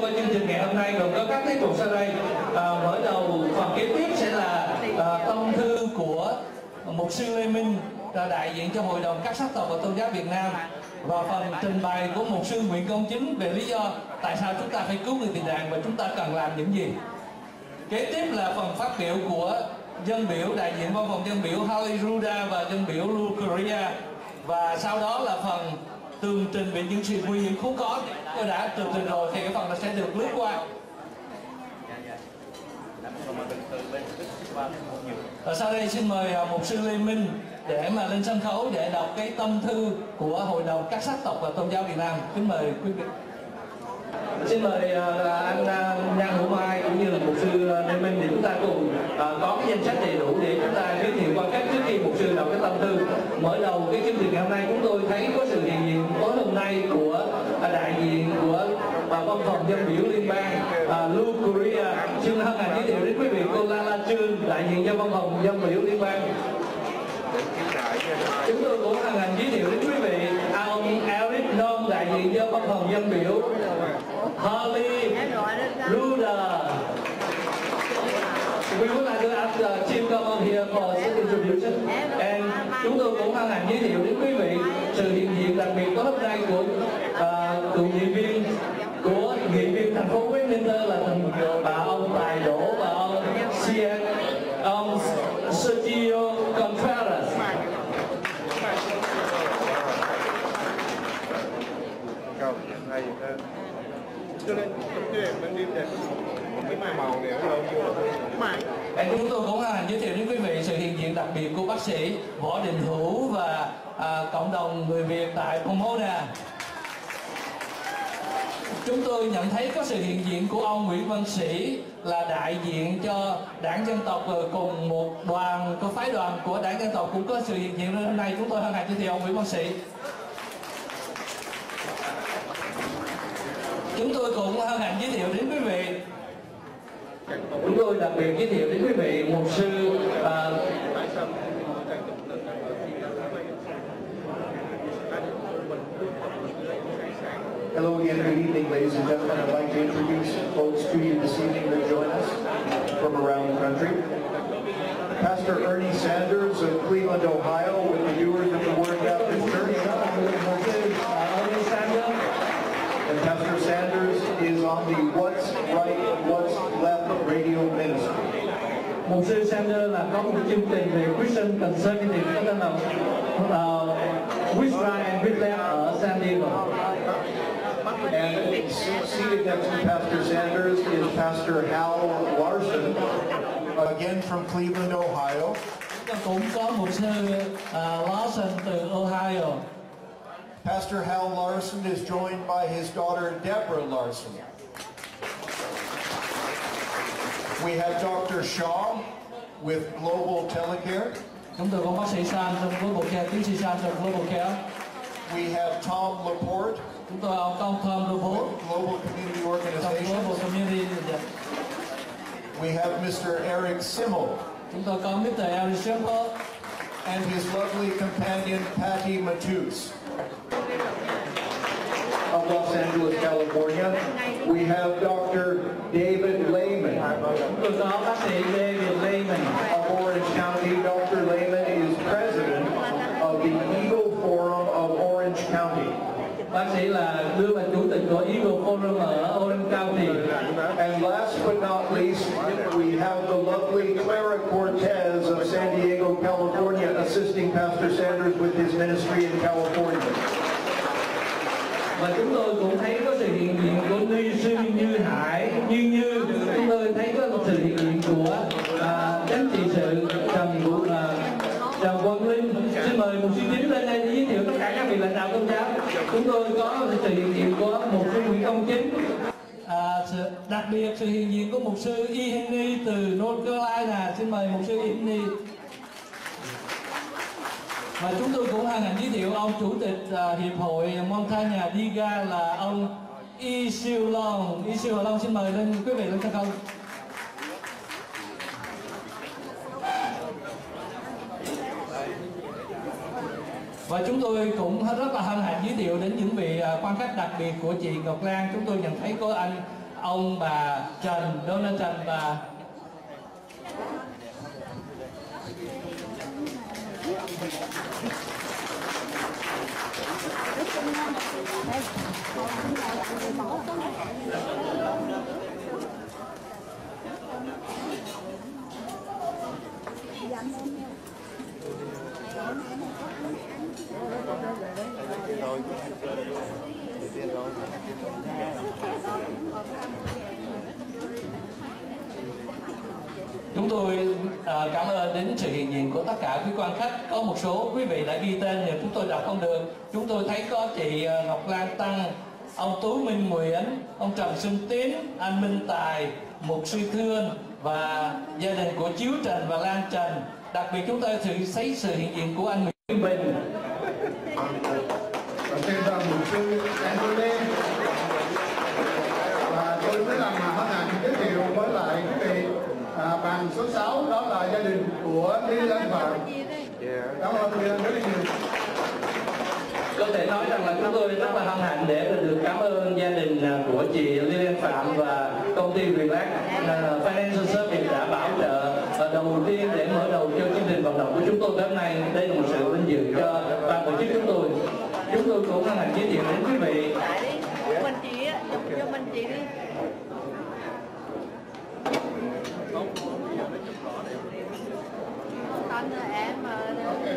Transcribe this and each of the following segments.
qua chương trình ngày hôm nay gồm có các tiết mục sau đây. Mở đầu phần kế tiếp sẽ là tâm thư của mục sư Lê Minh, đại diện cho Hội đồng các sắc tộc và tôn giáo Việt Nam, và phần trình bày của mục sư Nguyễn Công Chính về lý do tại sao chúng ta phải cứu người tị nạn và chúng ta cần làm những gì. Kế tiếp là phần phát biểu của dân biểu đại diện văn phòng dân biểu Harley Ruda và dân biểu Lu Korea, và sau đó là phần tường trình về những sự nguy hiểm khốn có. Tôi đã tường trình rồi thì cái phần này sẽ được lướt qua. Và sau đây xin mời mục sư Lê Minh để mà lên sân khấu để đọc cái tâm thư của Hội đồng các sắc tộc và tôn giáo Việt Nam. Kính mời quý vị. Xin mời anh Nhan Hữu Mai cũng như là mục sư Lê Minh thì chúng ta cùng có cái danh sách đầy đủ để chúng ta giới thiệu quan cách trước khi mục sư đọc cái tâm thư. Mở đầu cái chương trình ngày hôm nay chúng tôi thấy có sự hiện diện tối hôm nay của đại diện của văn phòng dân biểu liên bang Lu Korea. Xin hân hạnh giới thiệu đến quý vị cô Lala Trương, đại diện cho văn phòng dân biểu liên bang. Chúng tôi cũng hân hạnh giới thiệu đến quý vị ông Eric Non, đại diện cho văn phòng dân biểu Harley Ruda. We would like to ask the chief come on here for a introduction. And chúng tôi cũng hân hạnh giới thiệu đến quý vị sự hiện diện đặc biệt có hôm nay của nghị viên thành phố Westminster là ông Tài Đỗ và ông Sergio Contreras. Cho nên ban đêm đẹp cái màu này nó vô chúng tôi cũng giới thiệu đến quý vị sự hiện diện đặc biệt của bác sĩ Võ Đình Hữu và cộng đồng người Việt tại Pomona. Chúng tôi nhận thấy có sự hiện diện của ông Nguyễn Văn Sĩ là đại diện cho Đảng Dân tộc, cùng một đoàn, có phái đoàn của Đảng Dân tộc cũng có sự hiện diện. Hôm nay chúng tôi hân hạnh giới thiệu ông Nguyễn Văn Sĩ. Chúng tôi cũng hân hạnh giới thiệu đến quý vị. Chúng tôi đặc biệt giới thiệu đến quý vị mục sư Hello again, good evening, ladies and gentlemen. I'd like to introduce folks to you this evening that join us from around the country. Pastor Ernie Sanders of Cleveland, Ohio, with the viewers of the Word Baptist Church. And Pastor Sanders is on the What's Right, What's Left radio ministry. Mục sư Sanders là có một chương trình về Christian Conservative có tên là Which Right and Which Left ở San Diego. And seated next to Pastor Sanders is Pastor Hal Larson, again from Cleveland, Ohio. Cũng có mục sư Larson từ Ohio. Pastor Hal Larson is joined by his daughter Deborah Larson. We have Dr. Shaw with Global Telecare. Chúng tôi có bác sĩ San trong Global Care, tiến sĩ San trong Global Care. We have Tom Laporte. Chúng tôi có ông Tom Laporte, Global Community Organization. Global Community. We have Mr. Eric Simmel. Chúng tôi có Mr. Eric Simmel. And his lovely companion Patty Matus. Of Los Angeles, California, we have Dr. David Lehman. Tôi có bác sĩ David Lehman. Of Orange County, Dr. Lehman is president of the Eagle Forum of Orange County. Bác sĩ là đương là chủ tịch của Eagle Forum ở Orange County. And last but not least, we have the lovely Clara Cortez of San Diego, California, assisting Pastor Sanders with his ministry in California. Và chúng tôi cũng thấy có sự hiện diện của Ni Sư Như Hải, Như chúng tôi thấy có một sự hiện diện của chánh trị sự Trần Quang Linh. Xin mời mục sư Chính lên đây để giới thiệu tất cả các vị lãnh đạo tôn giáo. Chúng tôi có sự hiện diện của mục sư Nguyễn Công Chính, đặc biệt sự hiện diện của mục sư Y Henry từ North Carolina. Xin mời mục sư Y Henry. Và chúng tôi cũng hân hạnh giới thiệu ông chủ tịch hiệp hội Montana Diga là ông Y Siêu Long. Y Siêu Long xin mời lên quý vị lên sân khấu. Và chúng tôi cũng rất là hân hạnh giới thiệu đến những vị quan khách đặc biệt của chị Ngọc Lan. Chúng tôi nhận thấy có anh ông bà Trần, Donald Trần và chúng tôi cảm ơn đến sự hiện diện của tất cả quý quan khách. Có một số quý vị đã ghi tên nhưng chúng tôi đọc không được. Chúng tôi thấy có chị Ngọc Lan Tăng, ông Tú Minh Nguyễn, ông Trần Xuân Tiến, anh Minh Tài, Mục Sư Thương và gia đình của Chiếu Trần và Lan Trần. Đặc biệt chúng tôi thấy sự hiện diện của anh Nguyễn Bình. Tên là Mục Sư Andrew Lê. Và tôi mới làm hân hạnh giới thiệu với lại quý vị bàn số 6, đó là gia đình của Lý Lan Phạm. Cảm ơn quý vị rất nhiều. Có thể nói rằng là chúng tôi rất là hân hạnh để được cảm ơn gia đình của chị Lý Lan Phạm và công ty Relax Financial Service đã bảo trợ đầu tiên để mở đầu cho chương trình vận động của chúng tôi hôm nay. Đây là một sự vinh dự cho ban tổ chức chúng tôi. Chúng tôi cũng hân hạnh giới thiệu đến quý vị. Mình chị á, cho mình chị đi.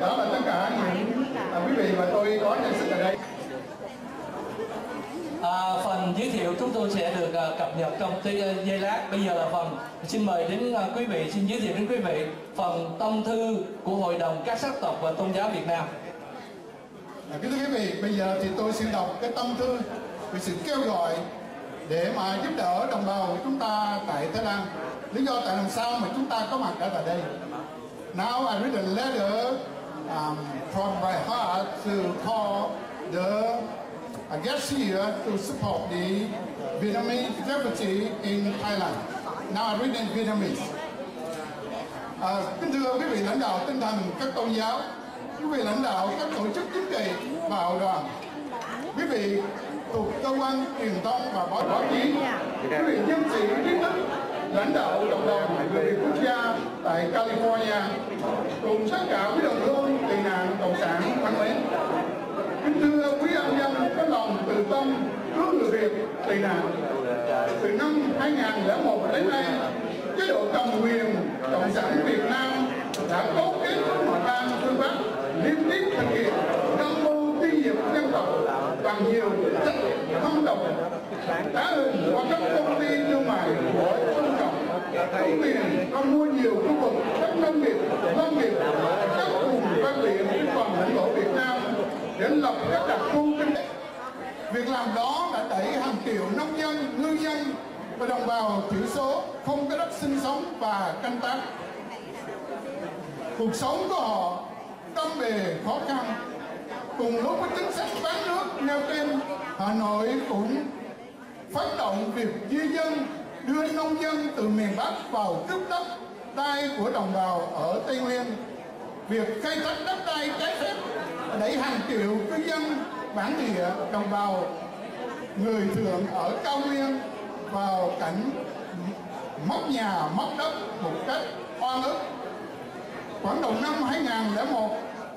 Đó là tất cả những quý vị và tôi có nhận sức ở đây. Phần giới thiệu chúng tôi sẽ được cập nhật trong giây lát. Bây giờ là phần xin mời đến quý vị, xin giới thiệu đến quý vị phần tâm thư của Hội đồng các sắc tộc và tôn giáo Việt Nam. Kính thưa quý vị, bây giờ thì tôi xin đọc cái tâm thư về sự kêu gọi để mà giúp đỡ đồng bào của chúng ta tại Thái Lan. Lý do tại làm sao mà chúng ta có mặt ở tại đây. Now I read a letter from my heart to call the guests here to support the Vietnamese refugee in Thailand. Now I read in Vietnamese. Kính thưa quý vị lãnh đạo tinh thần các tôn giáo, quý vị lãnh đạo các tổ chức chính trị và hậu đoàn, quý vị thuộc cơ quan truyền thông và báo chí, quý vị nhân sĩ trí thức, lãnh đạo cộng đồng người Việt quốc gia tại California, cùng tất cả quý đồng hương tị nạn cộng sản thân mến. Kính thưa quý anh dân có lòng từ tâm cứu người Việt tị nạn. Từ năm 2001 đến nay, chế độ cầm quyền cộng sản Việt Nam đã cấu kết với mọi bang phương Bắc liên tiếp thực hiện âm mưu tiêu diệt dân tộc bằng nhiều cách thâm độc, đã hình qua các công ty thương mại của Trung Cộng. Chủ quyền còn mua nhiều khu vực đất nông nghiệp, các vùng ven biển trên toàn lãnh thổ Việt Nam để lập các đặc khu kinh tế. Việc làm đó đã đẩy hàng triệu nông dân, ngư dân và đồng bào thiểu số không có đất sinh sống và canh tác. Cuộc sống của họ trăm bề khó khăn. Cùng lúc với chính sách bán nước nêu trên, Hà Nội cũng phát động việc di dân, đưa nông dân từ miền Bắc vào cướp đất đai của đồng bào ở Tây Nguyên. Việc khai thác đất đai trái phép đẩy hàng triệu cư dân bản địa đồng bào người Thượng ở cao nguyên vào cảnh mất nhà mất đất một cách oan ức. Khoảng đầu năm 2001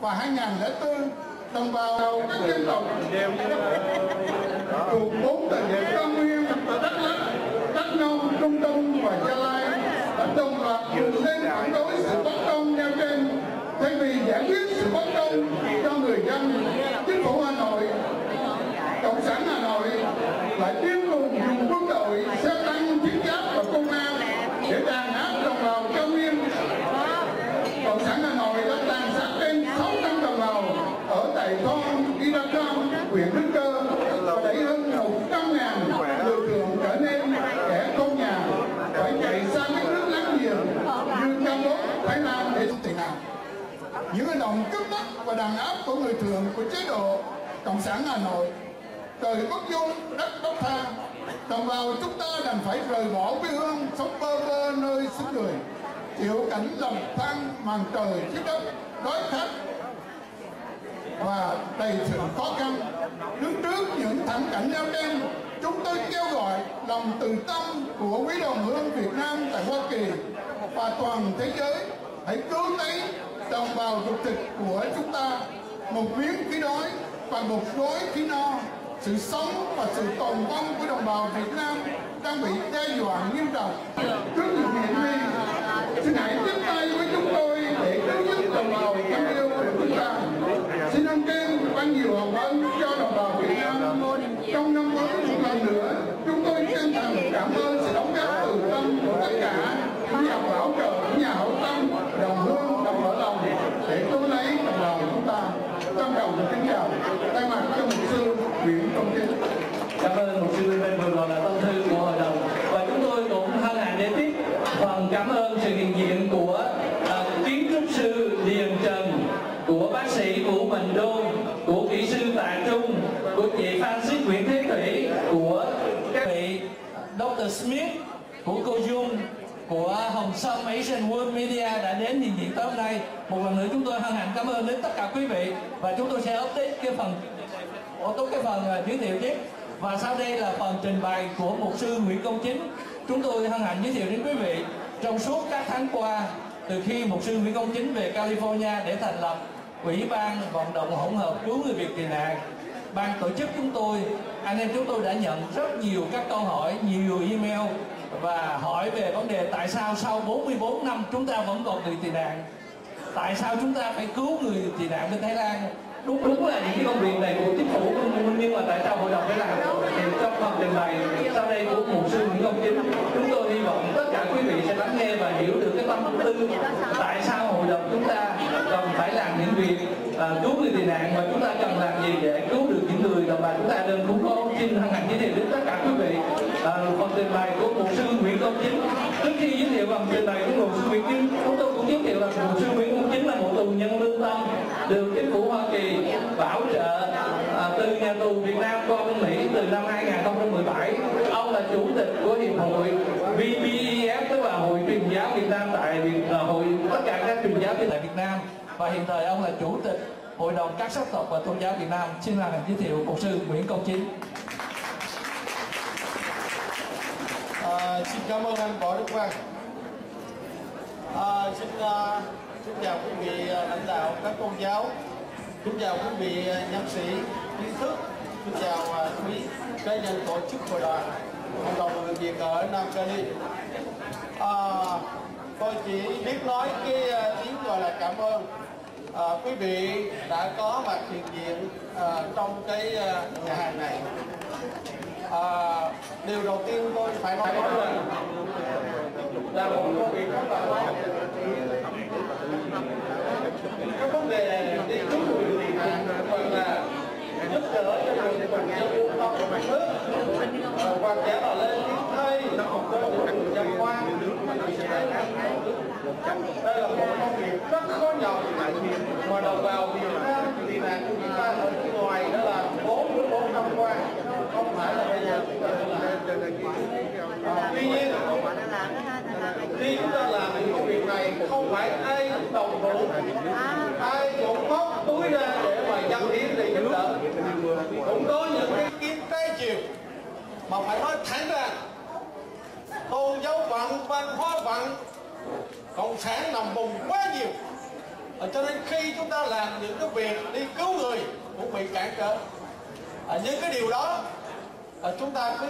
và 2004, đồng bào các dân tộc thuộc 4 tỉnh cao nguyên ở Đắk Lắk, Đắk Nông, Trung Đông và Gia Lai đã đồng loạt dựng lên phản đối sự bất công nêu trên. Thay vì giải quyết sự bất công cho người dân, chính phủ Hà Nội, cộng sản Hà Nội lại điên cuồng dùng quân đội, xe tăng, chiến giáp và công an để đàn áp đồng bào cao nguyên. Cộng sản Hà Nội đã tàn sát trên 600 đồng bào ở tại thôn Idacom, huyện Đức Cơ và đẩy hơn 100.000 người Thượng trở nên kẻ không nhà, phải chạy sang các nước láng giềng như Campuchia, Thái Lan để tị nạn. Những hành động cướp đất và đàn áp của người Thượng của chế độ cộng sản Hà Nội, trời bất dung, đất bất tha, đồng bào chúng ta đành phải rời bỏ quê hương, sống bơ vơ nơi xứ người, chịu cảnh lầm than màn trời dưới đất, đói khát và đầy sự khó khăn. Đứng trước những thảm cảnh nêu trên, chúng tôi kêu gọi lòng từ tâm của quý đồng hương Việt Nam tại Hoa Kỳ và toàn thế giới hãy cứu lấy đồng bào ruột thịt của chúng ta một miếng khí đói và một gói khí no. Sự sống và sự tồn vong của đồng bào Việt Nam đang bị đe dọa nghiêm trọng. Trước những hiện nay, xin hãy tiếp tay với chúng tôi để cứu giúp đồng bào thân yêu của chúng ta. Xin ơn trên ban nhiều hồng ân cho đồng bào Việt Nam. Trong năm mới một lần nữa, chúng tôi chân thành cảm ơn sự đóng góp từ tâm của tất cả những nhà bảo trợ, những nhà hảo tâm, đồng hương, đồng mở lòng để cứu lấy đồng bào chúng ta. Trân trọng kính chào, thay mặt cho mục sư Nguyễn Công Chính. Cảm ơn mục sư bên vừa rồi là tâm thư của hội đồng, và chúng tôi cũng hân hạnh để tiếp phần cảm ơn sự hiện diện của kiến trúc sư Điền Trần, của bác sĩ Vũ Bình Đôn, của kỹ sư Tạ Trung, của chị Francis Nguyễn Thế Thủy, của các vị Dr. Smith, của cô Dung, của Hồng Sâm Asian World Media đã đến hiện diện tối hôm nay. Một lần nữa chúng tôi hân hạnh cảm ơn đến tất cả quý vị, và chúng tôi sẽ update cái phần giới thiệu tiếp. Và sau đây là phần trình bày của mục sư Nguyễn Công Chính. Chúng tôi hân hạnh giới thiệu đến quý vị, trong suốt các tháng qua, từ khi mục sư Nguyễn Công Chính về California để thành lập Ủy ban vận động hỗn hợp cứu người Việt tị nạn, ban tổ chức chúng tôi, anh em chúng tôi đã nhận rất nhiều các câu hỏi, nhiều email và hỏi về vấn đề tại sao sau 44 năm chúng ta vẫn còn người tị nạn, tại sao chúng ta phải cứu người tị nạn bên Thái Lan. Đúng là những cái công việc này của chính phủ, nhưng mà tại sao hội đồng phải làm? Thì trong phần trình bày sau đây của mục sư Nguyễn Công Chính, chúng tôi hy vọng tất cả quý vị sẽ lắng nghe và hiểu được cái tâm tư tại sao hội đồng chúng ta cần phải làm những việc cứu người tị nạn, và chúng ta cần làm gì để cứu được những người đồng bào chúng ta đơn khốn khó. Xin hân hạnh giới thiệu đến tất cả quý vị phần trình bày của mục sư Nguyễn Công Chính. Trước khi giới thiệu phần trình bày của mục sư Nguyễn Chính, chúng tôi cũng giới thiệu là mục sư Nguyễn Công Chính là một tù nhân lương tâm được chính phủ Hoa Kỳ bảo trợ từ nhà tù Việt Nam qua bên Mỹ từ năm 2017. Ông là chủ tịch của hiệp hội VBEF, tức là Hội Truyền giáo Việt Nam tại hội tất cả các truyền giáo tại Việt Nam, và hiện thời ông là chủ tịch Hội đồng các sắc tộc và tôn giáo Việt Nam. Xin hân hạnh giới thiệu mục sư Nguyễn Công Chính. Xin cảm ơn anh Võ Đức Quang. Xin chào quý vị lãnh đạo các tôn giáo, xin chào quý vị nhân sĩ trí thức, xin chào quý cá nhân tổ chức hội đoàn cộng đồng người Việt ở Nam Cali. Tôi chỉ biết nói cái tiếng gọi là cảm ơn quý vị đã có mặt hiện diện trong cái nhà hàng này. Điều đầu tiên tôi phải nói là một công việc rất là tốt. Cái vấn đề đi cứu người tị nạn còn là giúp đỡ cho người bệnh nhân của mặt nước, hoặc giả là lên tiếng thay người dân quan. Đây là một công việc rất khó nhọc mà đồng bào Việt Nam tị nạn của chúng ta ở ngoài đã làm 44 năm qua, không phải là bây giờ. Tuy nhiên, khi chúng ta làm những công việc này, không phải ai đồng thủ, ai cũng móc túi ra để mà dân hiến để giúp đỡ. Cũng có những cái kiến trái chiều mà phải nói thẳng ra, tôn giáo vận, văn hóa vận, cộng sản nằm vùng quá nhiều. Cho nên khi chúng ta làm những cái việc đi cứu người cũng bị cản trở. Những cái điều đó chúng ta cứ